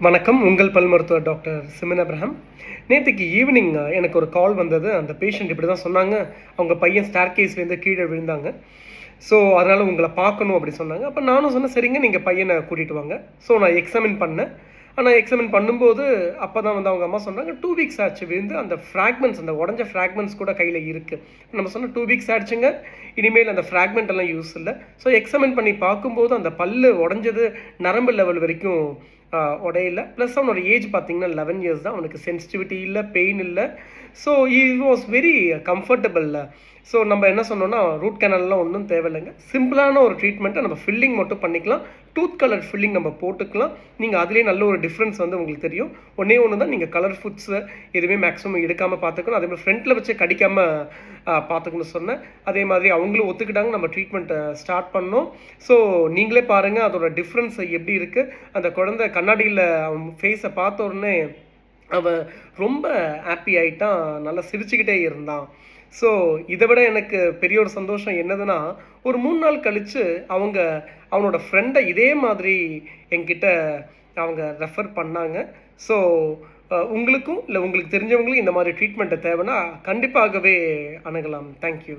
வணக்கம். உங்கள் பல் மருத்துவர் டாக்டர் சிமன் அப்ரஹாம். நேற்றுக்கு ஈவினிங் எனக்கு ஒரு கால் வந்தது. அந்த பேஷண்ட் இப்படி தான் சொன்னாங்க, அவங்க பையன் ஸ்டேர்கேஸ்லேருந்து கீழே விழுந்தாங்க. ஸோ அதனால் உங்களை பார்க்கணும் அப்படி சொன்னாங்க. அப்போ நானும் சொன்னேன், சரிங்க நீங்கள் பையனை கூட்டிகிட்டு வாங்க. ஸோ நான் எக்ஸாமின் பண்ணேன். ஆனால் எக்ஸாமின் பண்ணும்போது அப்போ தான் வந்து அவங்க அம்மா சொன்னாங்க, 2 வீக்ஸ் ஆச்சு விழுந்து. அந்த ஃப்ராக்மெண்ட்ஸ், அந்த உடஞ்ச ஃப்ராக்மெண்ட்ஸ் கூட கையில் இருக்குது. நம்ம சொன்ன 2 வீக்ஸ் ஆச்சுங்க, இனிமேல் அந்த ஃப்ராக்மெண்ட் எல்லாம் யூஸ் இல்லை. ஸோ எக்ஸாமின் பண்ணி பார்க்கும்போது அந்த பல்லு உடஞ்சது நரம்பு லெவல் வரைக்கும் உடையில. ப்ளஸ் அவனோட ஏஜ் பார்த்தீங்கன்னா 11 இயர்ஸ் தான். அவனுக்கு சென்சிட்டிவிட்டி இல்லை, பெயின் இல்லை. So he was very comfortable. So நம்ம என்ன சொன்னோன்னா, ரூட் கேனல்லாம் ஒன்றும் தேவையில்லைங்க. சிம்பிளான ஒரு ட்ரீட்மெண்ட்டை நம்ம ஃபில்லிங் மட்டும் பண்ணிக்கலாம். டூத் கலர் ஃபில்லிங் நம்ம போட்டுக்கலாம். நீங்கள் அதுலேயே நல்ல ஒரு டிஃப்ரென்ஸ் வந்து உங்களுக்கு தெரியும். ஒன்று தான், நீங்கள் கலர் ஃபுட்ஸு எதுவுமே மேக்ஸிமம் எடுக்காமல் பார்த்துக்கணும். அதேமாதிரி ஃப்ரண்ட்டில் வச்சு கடிக்காமல் பார்த்துக்கணும்னு சொன்னேன். அதே மாதிரி அவங்களும் ஒத்துக்கிட்டாங்க. நம்ம ட்ரீட்மெண்ட்டை ஸ்டார்ட் பண்ணோம். ஸோ நீங்களே பாருங்கள் அதோட டிஃப்ரென்ஸ் எப்படி இருக்குது. அந்த குழந்தை கண்ணாடியில் அவன் ஃபேஸை பார்த்த உடனே அவன் ரொம்ப ஹாப்பி ஆகிட்டான், நல்லா சிரிச்சுக்கிட்டே இருந்தான். ஸோ இதை விட எனக்கு பெரிய ஒரு சந்தோஷம் என்னதுன்னா, ஒரு 3 நாள் கழித்து அவனோட ஃப்ரெண்டை இதே மாதிரி என்கிட்ட அவங்க ரெஃபர் பண்ணாங்க. ஸோ உங்களுக்கும் இல்லை உங்களுக்கு தெரிஞ்சவங்களுக்கும் இந்த மாதிரி ட்ரீட்மெண்ட்டை தேவைன்னா கண்டிப்பாகவே அணுகலாம். தேங்க்யூ.